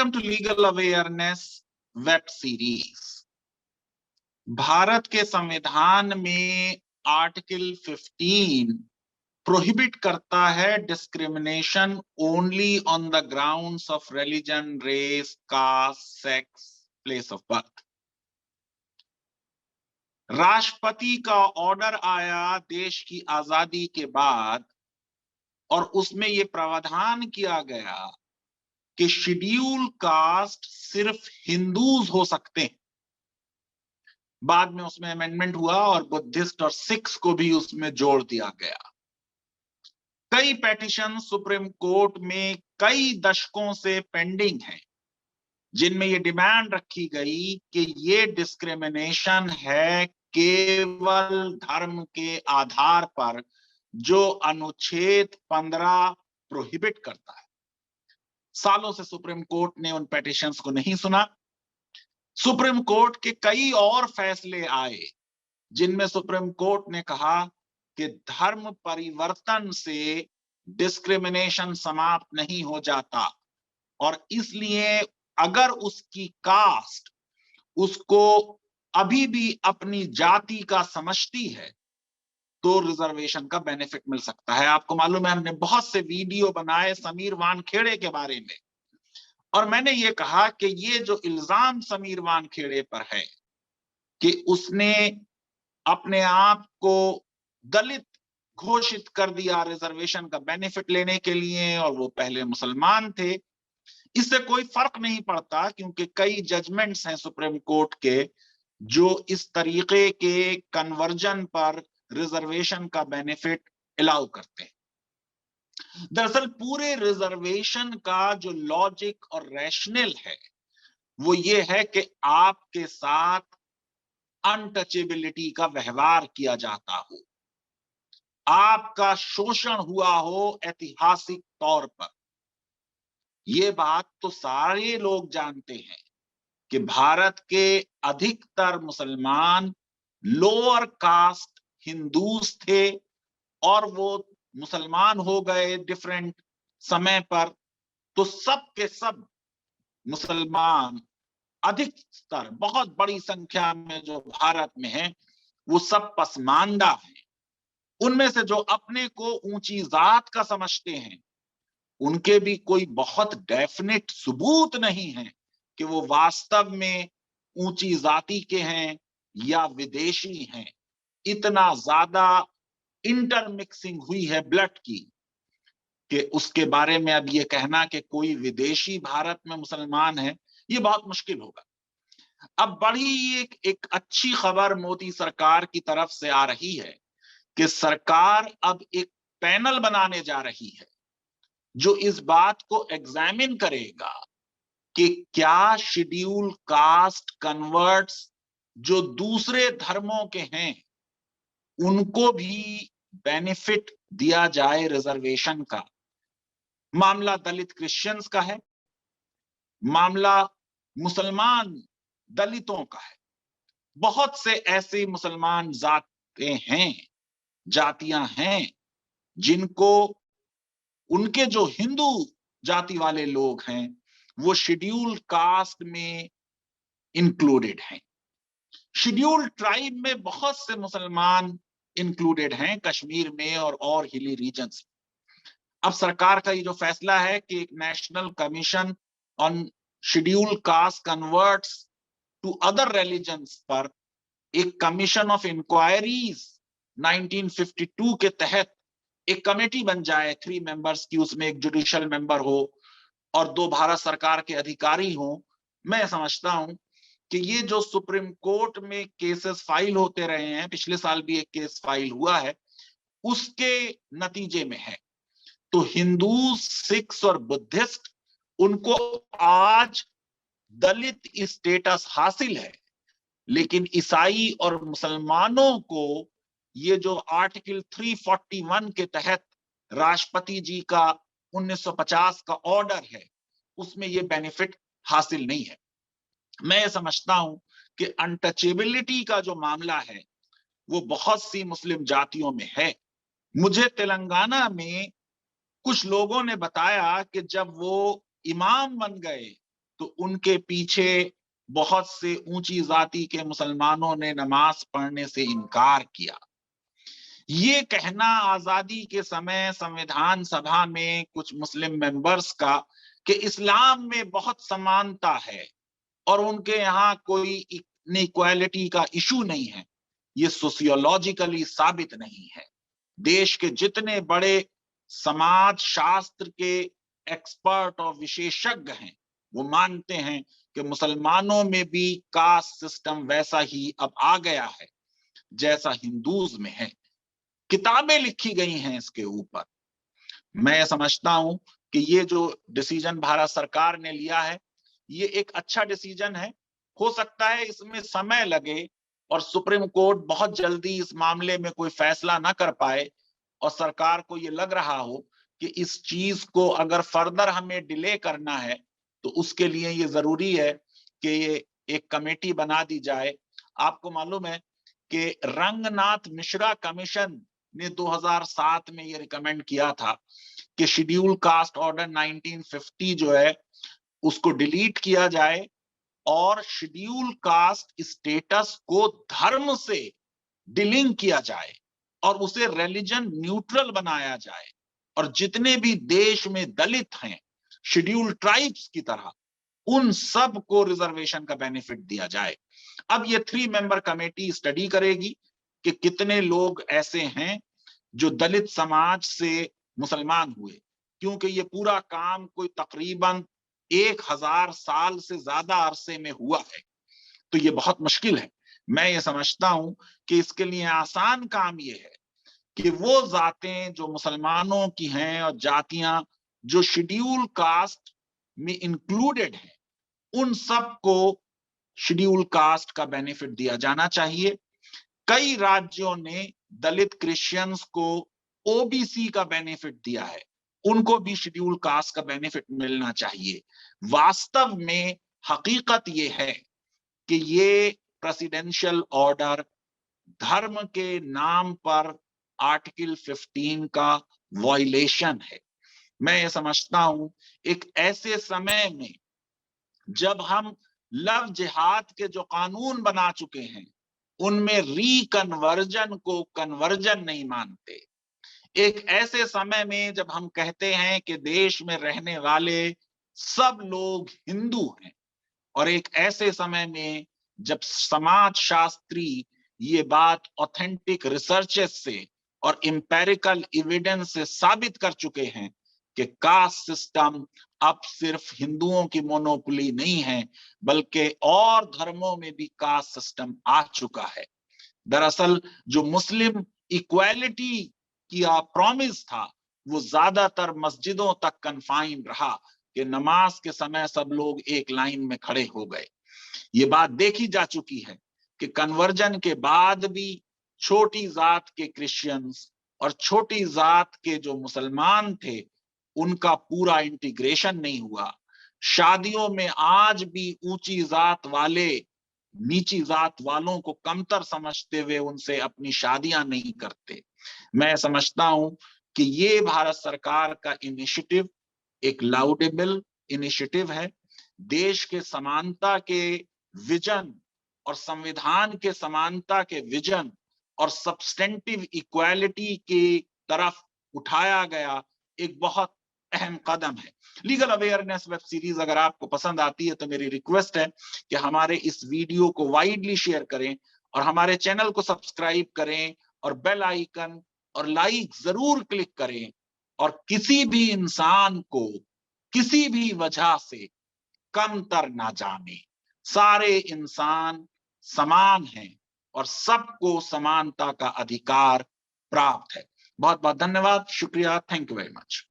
Welcome to legal awareness web series. Bharat के संविधान में आर्टिकल 15 प्रोहिबिट करता है discrimination only on the grounds of religion, race, caste, sex, place of birth. राष्ट्रपति का ऑर्डर आया देश की आजादी के बाद और उसमें यह प्रावधान किया गया कि शेड्यूल कास्ट सिर्फ हिंदूज हो सकते हैं। बाद में उसमें अमेंडमेंट हुआ और बुद्धिस्ट और सिख्स को भी उसमें जोड़ दिया गया। कई पेटिशन सुप्रीम कोर्ट में कई दशकों से पेंडिंग हैं, जिनमें ये डिमांड रखी गई कि ये डिस्क्रिमिनेशन है केवल धर्म के आधार पर, जो अनुच्छेद 15 प्रोहिबिट करता है। सालों से सुप्रीम कोर्ट ने उन पेटिशंस को नहीं सुना। सुप्रीम कोर्ट के कई और फैसले आए जिनमें सुप्रीम कोर्ट ने कहा कि धर्म परिवर्तन से डिस्क्रिमिनेशन समाप्त नहीं हो जाता और इसलिए अगर उसकी कास्ट उसको अभी भी अपनी जाति का समझती है तो रिजर्वेशन का बेनिफिट मिल सकता है। आपको मालूम है, हमने बहुत से वीडियो बनाए समीर वानखेड़े के बारे में और मैंने ये कहा कि ये जो इल्जाम समीर वानखेड़े पर है कि उसने अपने आप को दलित घोषित कर दिया रिजर्वेशन का बेनिफिट लेने के लिए और वो पहले मुसलमान थे, इससे कोई फर्क नहीं पड़ता क्योंकि कई जजमेंट्स हैं सुप्रीम कोर्ट के जो इस तरीके के कन्वर्जन पर रिजर्वेशन का बेनिफिट अलाउ करते हैं। दरअसल पूरे रिजर्वेशन का जो लॉजिक और रैशनल है वो ये है कि आपके साथ अनटचेबिलिटी का व्यवहार किया जाता हो, आपका शोषण हुआ हो ऐतिहासिक तौर पर। ये बात तो सारे लोग जानते हैं कि भारत के अधिकतर मुसलमान लोअर कास्ट हिंदूज थे और वो मुसलमान हो गए डिफरेंट समय पर, तो सब के सब मुसलमान अधिकतर बहुत बड़ी संख्या में जो भारत में है वो सब पसमानदा हैं। उनमें से जो अपने को ऊंची जात का समझते हैं उनके भी कोई बहुत डेफिनेट सबूत नहीं है कि वो वास्तव में ऊंची जाति के हैं या विदेशी हैं। इतना ज्यादा इंटरमिक्सिंग हुई है ब्लड की कि उसके बारे में अब ये कहना कि कोई विदेशी भारत में मुसलमान है ये बहुत मुश्किल होगा। अब बड़ी एक अच्छी खबर मोदी सरकार की तरफ से आ रही है कि सरकार अब एक पैनल बनाने जा रही है जो इस बात को एग्जामिन करेगा कि क्या शेड्यूल कास्ट कन्वर्ट्स जो दूसरे धर्मों के हैं उनको भी बेनिफिट दिया जाए रिजर्वेशन का। मामला दलित क्रिश्चियंस का है, मामला मुसलमान दलितों का है। बहुत से ऐसे मुसलमान जातियां हैं जिनको उनके जो हिंदू जाति वाले लोग हैं वो शेड्यूल कास्ट में इंक्लूडेड हैं। शेड्यूल ट्राइब में बहुत से मुसलमान इंक्लूडेड हैं कश्मीर में और हिली रीजन्स में। अब सरकार का ये जो फैसला है कि एक national commission on schedule caste converts to other religions पर एक कमीशन ऑफ इंक्वायरीज 1952 के तहत एक कमेटी बन जाए 3 मेंबर्स की, उसमें एक जुडिशियल मेंबर हो और 2 भारत सरकार के अधिकारी हो। मैं समझता हूं कि ये जो सुप्रीम कोर्ट में केसेस फाइल होते रहे हैं, पिछले साल भी एक केस फाइल हुआ है, उसके नतीजे में है। तो हिंदू, सिख्स और बुद्धिस्ट उनको आज दलित स्टेटस हासिल है, लेकिन ईसाई और मुसलमानों को ये जो आर्टिकल 341 के तहत राष्ट्रपति जी का 1950 का ऑर्डर है उसमें ये बेनिफिट हासिल नहीं है। मैं समझता हूं कि अनटचेबिलिटी का जो मामला है वो बहुत सी मुस्लिम जातियों में है। मुझे तेलंगाना में कुछ लोगों ने बताया कि जब वो इमाम बन गए तो उनके पीछे बहुत से ऊंची जाति के मुसलमानों ने नमाज पढ़ने से इनकार किया। ये कहना आजादी के समय संविधान सभा में कुछ मुस्लिम मेंबर्स का कि इस्लाम में बहुत समानता है और उनके यहाँ कोई इक्वालिटी का इशू नहीं है, ये सोशियोलॉजिकली साबित नहीं है। देश के जितने बड़े समाज शास्त्र के एक्सपर्ट और विशेषज्ञ हैं वो मानते हैं कि मुसलमानों में भी कास्ट सिस्टम वैसा ही अब आ गया है जैसा हिंदूज में है। किताबें लिखी गई हैं इसके ऊपर। मैं समझता हूं कि ये जो डिसीजन भारत सरकार ने लिया है ये एक अच्छा डिसीजन है। हो सकता है इसमें समय लगे और सुप्रीम कोर्ट बहुत जल्दी इस मामले में कोई फैसला ना कर पाए और सरकार को ये लग रहा हो कि इस चीज को अगर फर्दर हमें डिले करना है तो उसके लिए ये जरूरी है कि ये एक कमेटी बना दी जाए। आपको मालूम है कि रंगनाथ मिश्रा कमीशन ने 2007 में ये रिकमेंड किया था कि शेड्यूल कास्ट ऑर्डर 1950 जो है उसको डिलीट किया जाए और शेड्यूल कास्ट स्टेटस को धर्म से डिलिंक किया जाए और उसे रिलीजन न्यूट्रल बनाया जाए और जितने भी देश में दलित हैं शेड्यूल ट्राइब्स की तरह उन सब को रिजर्वेशन का बेनिफिट दिया जाए। अब ये 3 मेंबर कमेटी स्टडी करेगी कि कितने लोग ऐसे हैं जो दलित समाज से मुसलमान हुए, क्योंकि ये पूरा काम कोई तकरीबन 1000 साल से ज्यादा अरसे में हुआ है, तो ये बहुत मुश्किल है। मैं ये समझता हूं कि इसके लिए आसान काम ये है कि वो जातें जो मुसलमानों की हैं और जातियां जो शेड्यूल कास्ट में इंक्लूडेड हैं उन सबको शेड्यूल कास्ट का बेनिफिट दिया जाना चाहिए। कई राज्यों ने दलित क्रिश्चियंस को ओबीसी का बेनिफिट दिया है, उनको भी शेड्यूल कास्ट का बेनिफिट मिलना चाहिए। वास्तव में हकीकत ये है कि ये प्रेसिडेंशियल ऑर्डर धर्म के नाम पर आर्टिकल 15 का वायलेशन है। मैं ये समझता हूं एक ऐसे समय में जब हम लव जिहाद के जो कानून बना चुके हैं उनमें रीकन्वर्जन को कन्वर्जन नहीं मानते, एक ऐसे समय में जब हम कहते हैं कि देश में रहने वाले सब लोग हिंदू हैं और एक ऐसे समय में जब समाज शास्त्री ये बात ऑथेंटिक रिसर्चेस से और एम्पेरिकल एविडेंस से साबित कर चुके हैं कि कास्ट सिस्टम अब सिर्फ हिंदुओं की मोनोपोली नहीं है बल्कि और धर्मों में भी कास्ट सिस्टम आ चुका है। दरअसल जो मुस्लिम इक्वालिटी की प्रॉमिस था वो ज्यादातर मस्जिदों तक कन्फाइन रहा कि नमाज के समय सब लोग एक लाइन में खड़े हो गए। ये बात देखी जा चुकी है कि कन्वर्जन के बाद भी छोटी जात के क्रिश्चियंस और छोटी जात के जो मुसलमान थे उनका पूरा इंटीग्रेशन नहीं हुआ। शादियों में आज भी ऊंची जात वाले नीची जात वालों को कमतर समझते हुए उनसे अपनी शादियां नहीं करते। मैं समझता हूं कि ये भारत सरकार का इनिशिएटिव एक लाउडेबल इनिशिएटिव है। देश के समानता के विजन और संविधान के समानता के विजन और सब्सटेंटिव इक्वालिटी की तरफ उठाया गया एक बहुत अहम कदम है। लीगल अवेयरनेस वेब सीरीज अगर आपको पसंद आती है तो मेरी रिक्वेस्ट है कि हमारे इस वीडियो को वाइडली शेयर करें और हमारे चैनल को सब्सक्राइब करें और बेल आइकन और लाइक जरूर क्लिक करें और किसी भी इंसान को किसी भी वजह से कमतर ना जाने। सारे इंसान समान हैं और सबको समानता का अधिकार प्राप्त है। बहुत बहुत धन्यवाद, शुक्रिया, थैंक यू वेरी मच।